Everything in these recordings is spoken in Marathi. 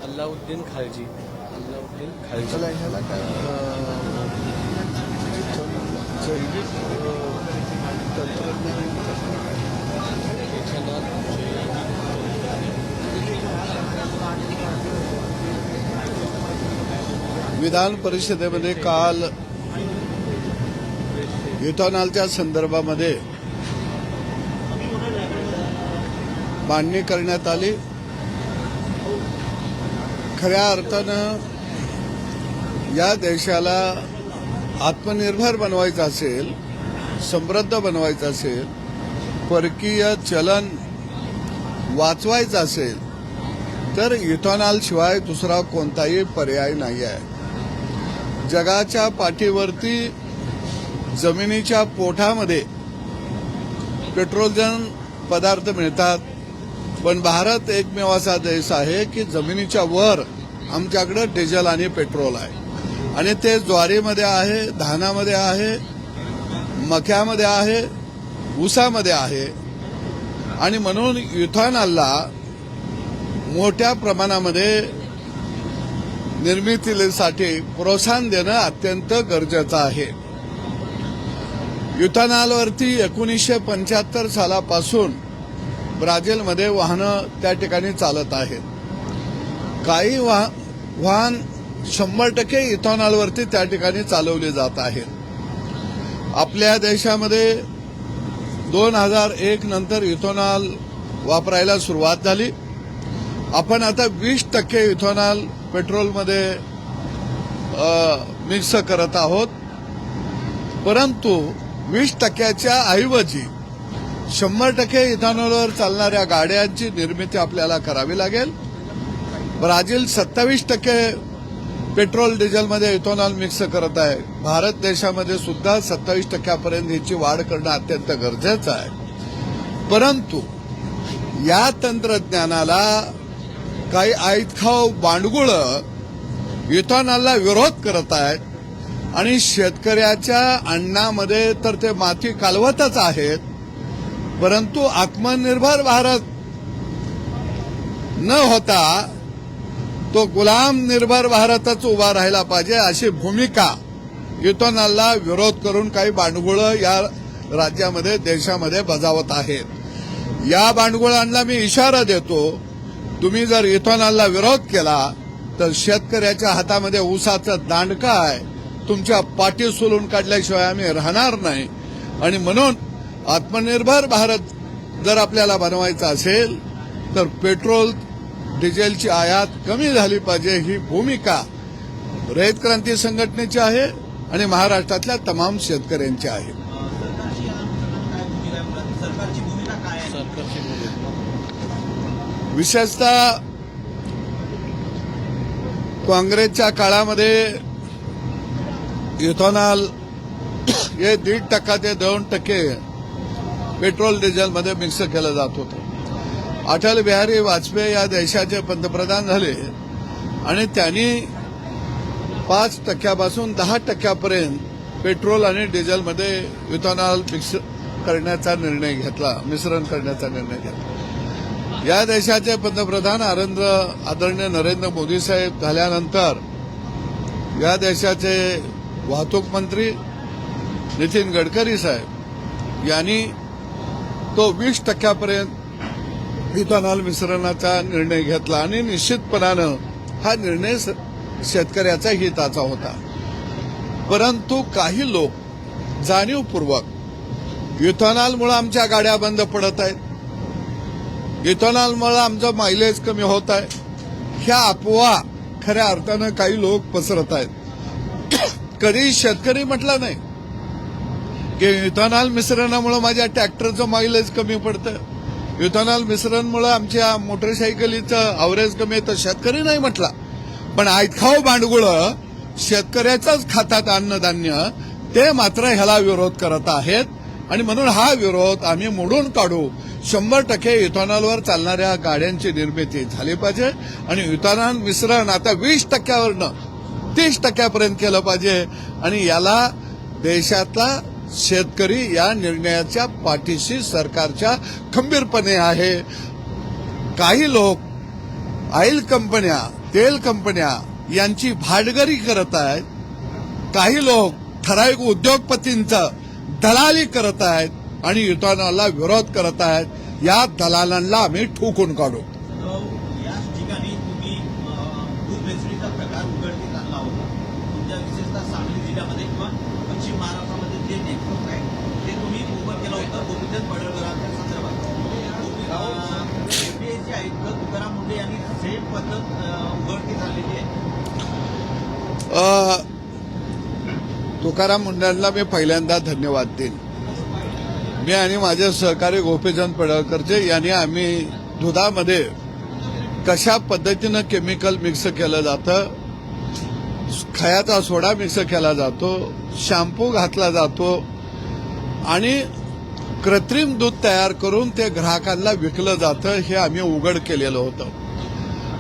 अल्लाउद्दीन खिलजी चला ह्याला काय जैविक तंत्रज्ञान इथेनॉल विधान परिषदेमध्ये काल इथेनॉलच्या संदर्भामध्ये मांडणी करण्यात आली। खऱ्या अर्थानं या देशाला आत्मनिर्भर बनवायचं असेल, समृद्ध बनवायचं असेल, परकीय चलन वाचवायचं असेल तर इथेनॉल शिवाय दुसरा कोणताही पर्याय नाही आहे। जगाच्या पाठीवरती जमिनीच्या पोटामध्ये पेट्रोलियम पदार्थ मिळतात, पण भारत एकमेव असा देश आहे की जमिनीच्या वर आमच्याकडे डिझेल आणि पेट्रोल आहे आणि ते ज्वारीमध्ये आहे, धानामध्ये आहे, मक्यामध्ये आहे, ऊसामध्ये आहे आणि म्हणून इथेनॉलला मोठ्या प्रमाणामध्ये निर्मितीसाठी प्रोत्साहन देणं अत्यंत गरजेचं आहे। इथेनॉलवरती 1975 सालापासून ब्राझीलमध्ये वाहनं त्या ठिकाणी चालत आहेत। काही वाहन 100% इथेनॉलवरती त्या ठिकाणी चालवले जात आहेत। आपल्या देशामध्ये 2001 नंतर इथेनॉल वापरायला सुरुवात झाली। आपण आता 20% इथेनॉल पेट्रोलमध्ये मिक्स करत आहोत, परंतु 20%च्या ऐवजी 100% इथेनॉलवर चालणाऱ्या गाड्यांची निर्मिती आपल्याला करावी लागेल। ब्राझील 27% पेट्रोल डिझेलमध्ये इथेनॉल मिक्स करत आहे। भारत देशामध्ये सुद्धा 27% ह्याची वाढ करणं अत्यंत गरजेचं आहे। परंतु या तंत्रज्ञानाला काही आयतखाऊ बांडगुळ इथेनॉलला विरोध करत आहेत आणि शेतकऱ्याच्या अन्नामध्ये तर ते माती कालवतच आहेत, परंतु आत्मनिर्भर भारत न होता तो गुलाम निर्भर भारतच उभा राहिला पाहिजे अशी भूमिका इथेनॉलला विरोध करून काही बांडगुळ या राज्यामध्ये देशामध्ये बजावत आहेत। या बांडगुळांना मी इशारा देतो, तुम्ही जर इथेनॉलला विरोध केला तर शेतकऱ्याच्या हातामध्ये ऊसाचं दांडका आहे, तुमच्या पाठी सोलून काढल्याशिवाय आम्ही राहणार नाही। आणि म्हणून आत्मनिर्भर भारत जर आपल्याला बनवायचा असेल तर पेट्रोल डिझेलची आयात कमी झाली पाहिजे ही भूमिका रयत क्रांती संघटनेची आहे आणि महाराष्ट्रातल्या तमाम शेतकऱ्यांची आहे। विशेषतः काँग्रेसच्या काळामध्ये इथेनॉल हे 1.5% ते 2% पेट्रोल डिझेलमध्ये मिक्स केलं जात होतं। अटल बिहारी वाजपेयी या देशाचे पंतप्रधान झाले आणि त्यांनी 5% पासून 10% पेट्रोल आणि डिझेलमध्ये इथेनॉल मिक्स करण्याचा निर्णय घेतला, मिश्रण करण्याचा निर्णय घेतला। या देशाचे पंतप्रधान आदरणीय नरेंद्र मोदी साहेब झाल्यानंतर या देशाचे वाहतूक मंत्री नितीन गडकरी साहेब यांनी तो 20% इथेनॉल मिश्रणाचा निर्णय घेतला आणि निश्चितपणानं हा निर्णय शेतकऱ्याचा हिताचा होता। परंतु काही लोक जाणीवपूर्वक इथेनॉलमुळे आमच्या गाड्या बंद पडत आहेत, इथेनॉलमुळे आमचं मायलेज कमी होत आहे, ह्या अफवा खऱ्या अर्थानं काही लोक पसरत आहेत। कधी शेतकरी म्हटला नाही की इथेनॉल मिश्रणामुळे माझ्या ट्रॅक्टरचं मायलेज कमी पडतं, इथेनॉल मिश्रणमुळे आमच्या मोटरसायकलीचं अवरेज कमी येतं, शेतकरी नाही म्हटला। पण आयतखाऊ बांडगुळ शेतकऱ्याचंच खातात अन्नधान्य, ते मात्र ह्याला विरोध करत आहेत आणि म्हणून हा विरोध आम्ही मोडून काढू। 100% इथेनॉलवर चालणाऱ्या गाड्यांची निर्मिती झाली पाहिजे आणि इथेनॉल मिश्रण आता 20%वरनं 30% केलं पाहिजे आणि याला देशातला शेतकरी या निर्णयाच्या पाठीशी सरकारच्या खंबीरपणे आहे। काही लोक ऑइल कंपन्या तेल कंपन्या यांची भाटगरी करत आहेत. काही लोक ठराविक उद्योगपतींचं दलाली करत आहेत आणि इथेनॉलला विरोध करत आहेत. या दलालांना आम्ही ठोकून काढू. या ठिकाणी तुम्ही दूध भेसळीचा प्रकार उघडकीस आणला होता. तुमच्या विशेषतः सांगली जिल्ह्यामध्ये किंवा पश्चिम महाराष्ट्रामध्ये जे नेटवर्क आहे ते तुम्ही उभं केलं होतं गोपीचंद पडळकरांच्या संदर्भात. एपीएससी आयुक्त तुकाराम मुंढे यांनी सेम पद्धत उघडकीस आणलेली आहे. तुकाराम मुंढेंना मी पहिल्यांदा धन्यवाद देईन. मी आणि माझे सहकारी गोपीचंद पडळकरचे यांनी आम्ही दुधामध्ये कशा पद्धतीनं केमिकल मिक्स केलं जातं, खयाचा सोडा मिक्स केला जातो, शॅम्पू घातला जातो आणि कृत्रिम दूध तयार करून ते ग्राहकांना विकलं जातं हे आम्ही उघड केलेलं होतं.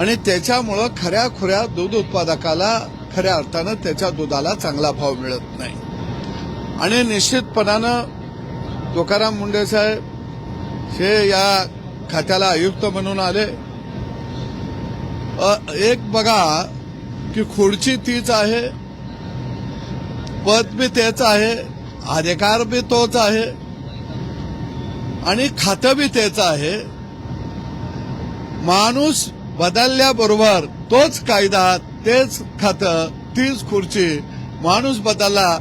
आणि त्याच्यामुळं खऱ्या दूध उत्पादकाला खऱ्या अर्थानं त्याच्या दुधाला चांगला भाव मिळत नाही. आणि निश्चितपणानं तुकाराम मुंढे साहेब हे या खात्याला आयुक्त म्हणून आले. एक बघा की खुर्ची तीच आहे, पद बी तेच आहे, अधिकार बी तोच आहे आणि खातं बी तेच आहे. माणूस बदलल्याबरोबर तोच कायदा, तेच खातं, तीच खुर्ची. माणूस बदलला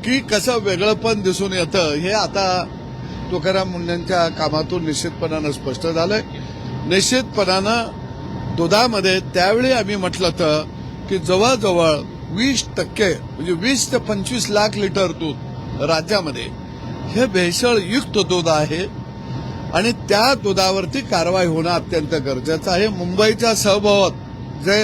की कसं वेगळंपण दिसून येतं हे आता तुकाराम मुंढेंच्या कामातून निश्चितपणानं स्पष्ट झालंय. निश्चितपणानं दुधामध्ये त्यावेळी आम्ही म्हटलं होतं की जवळजवळ 20% म्हणजे 20 ते 25 लाख लिटर दूध राज्यामध्ये हे भेसळयुक्त दूध आहे आणि त्या दुधावरती कारवाई होणं अत्यंत गरजेचं आहे. मुंबईच्या सहभोवत जे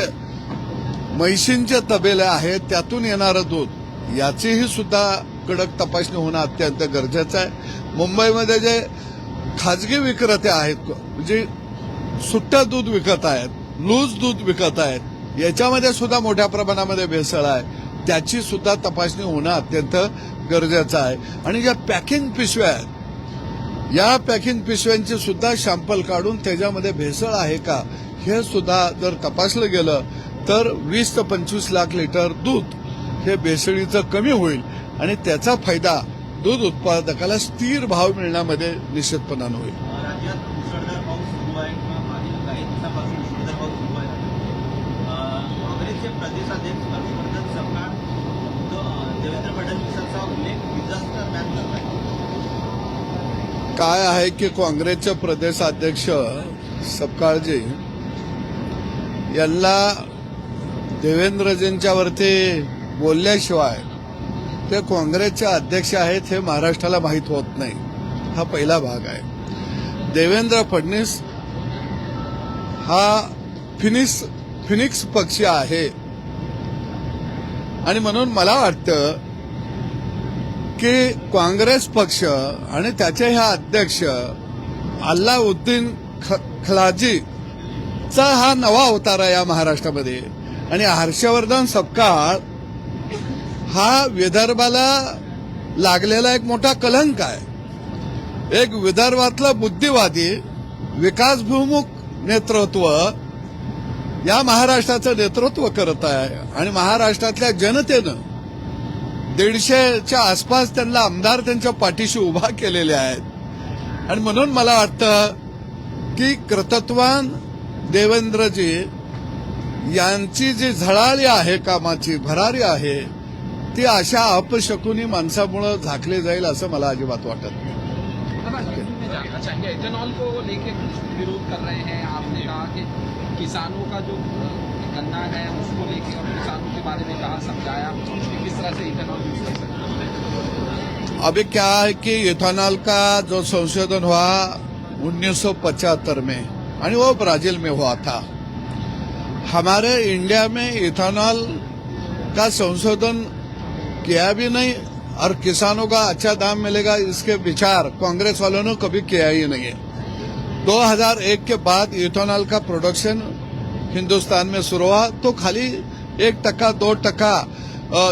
म्हैशींचे तबेले आहेत त्यातून येणारं दूध याचीही सुद्धा कडक तपासणी होणं अत्यंत गरजेचं आहे. मुंबईमध्ये जे खाजगी विक्रेते आहेत, म्हणजे सुट्टं दूध विकत आहेत, लूज दूध विकत आहेत, याच्यामध्ये सुद्धा मोठ्या प्रमाणामध्ये भेसळ आहे. त्याची सुद्धा तपासणी होणं अत्यंत गरजेचं आहे. आणि ज्या पॅकिंग पिशव्या आहेत, या पॅकिंग पिशव्यांची सुद्धा सॅम्पल काढून त्याच्यामध्ये भेसळ आहे का हे सुद्धा जर तपासलं गेलं तर 20 ते 25 लाख लिटर दूध हे भेसळीचं कमी होईल आणि त्याचा फायदा दूध उत्पादकाला स्थिर भाव मिळण्यामध्ये निश्चितपणानं होईल. राज्यात मुसळधार पाऊस सुरू आहे किंवा मागील काही दिवसापासून मुसळधार पाऊस सुरू आहे. काँग्रेसचे प्रदेशाध्यक्ष हर्षवर्धन सपकाळ देवेंद्र फडणवीसांचा उल्लेख डिझास्टर मॅन करत आहे. काय आहे की काँग्रेसचे प्रदेशाध्यक्ष सपकाळजी यांना देवेंद्रजींच्यावरती बोलल्याशिवाय ते काँग्रेसचे अध्यक्ष आहेत हे महाराष्ट्राला माहीत होत नाही. हा पहिला भाग आहे. देवेंद्र फडणवीस हा फिनिक्स पक्षी आहे आणि म्हणून मला वाटतं की काँग्रेस पक्ष आणि त्याचे हे अध्यक्ष अल्लाउद्दीन खलाजीचा हा नवा अवतार आहे या महाराष्ट्रामध्ये. आणि हर्षवर्धन सपकाळ हा विदर्भाला लागलेला एक मोठा कलंक आहे. एक विदर्भातला बुद्धिवादी विकासभिमुख नेतृत्व या महाराष्ट्राचं नेतृत्व करत आहे आणि महाराष्ट्रातल्या जनतेनं 150च्या आसपास त्यांना आमदार त्यांच्या पाठीशी उभा केलेले आहेत. आणि म्हणून मला वाटतं की कर्तृत्वान देवेंद्रजी यांची जी झळाळी आहे, कामाची भरारी आहे, ती अशा अपशकुनी माणसामुळे झाकली जाईल असं मला अजिबात वाटत नाही. जानना चाहेंगे इथेनॉल को लेके कुछ विरोध कर रहे हैं. आपने कहा कि किसानों का जो गन्ना है उसको लेके और किसानों के बारे में कहा, समझाया कि किस तरह से इथेनॉल यूज कर सकते हैं. अभी क्या है कि इथेनॉल का जो संशोधन हुआ 1975 में और वो ब्राजील में हुआ था. हमारे इंडिया में इथेनॉल का संशोधन किया भी नहीं और किसानों का अच्छा दाम मिलेगा इसके विचार कांग्रेस वालों ने कभी किया ही नहीं है. 2001 के बाद इथेनॉल का प्रोडक्शन हिंदुस्तान में शुरू हुआ तो खाली 1% 2%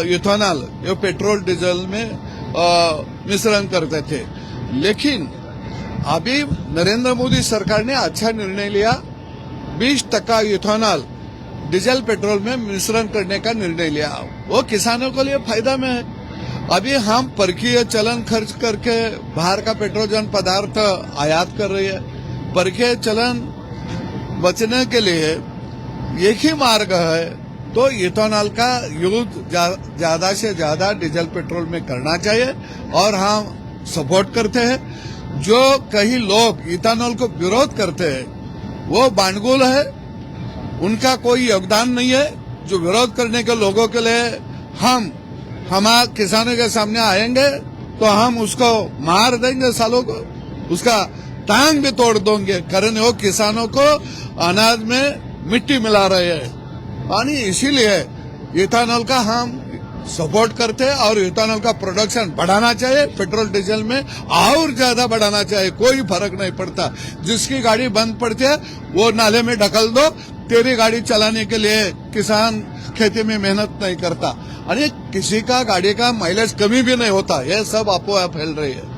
इथेनॉल ये पेट्रोल डीजल में मिश्रण करते थे. लेकिन अभी नरेंद्र मोदी सरकार ने अच्छा निर्णय लिया. 20% इथेनॉल डीजल पेट्रोल में मिश्रण करने का निर्णय लिया। वो किसानों के लिए फायदा में है। अभी हम परकीय चलन खर्च करके बाहर का पेट्रोजन पदार्थ आयात कर रही है। परकीय चलन बचने के लिए एक ही मार्ग है, तो इथेनॉल का यूज ज्यादा से ज्यादा डीजल पेट्रोल में करना चाहिए और हम सपोर्ट करते हैं। जो कई लोग इथेनॉल को विरोध करते हैं वो बानगुल है, उनका कोई योगदान नहीं है। जो विरोध करने के लोगों के लिए हम किसानों के सामने आएंगे तो हम उसको मार देंगे, सालों को उसका टांग भी तोड़ देंगे, कारण वो किसानों को अनाज में मिट्टी मिला रहे हैं। और इसीलिए इथेनॉल का हम सपोर्ट करते हैं और इथेनॉल का प्रोडक्शन बढ़ाना चाहिए, पेट्रोल डीजल में और ज्यादा बढ़ाना चाहिए। कोई फर्क नहीं पड़ता, जिसकी गाड़ी बंद पड़ती है वो नाले में ढकल दो, तेरी गाड़ी चलाने के लिए किसान खेती में मेहनत नहीं करता। अरे किसी का गाड़ी का माइलेज कमी भी नहीं होता, ये सब अफवाह फैल रही है।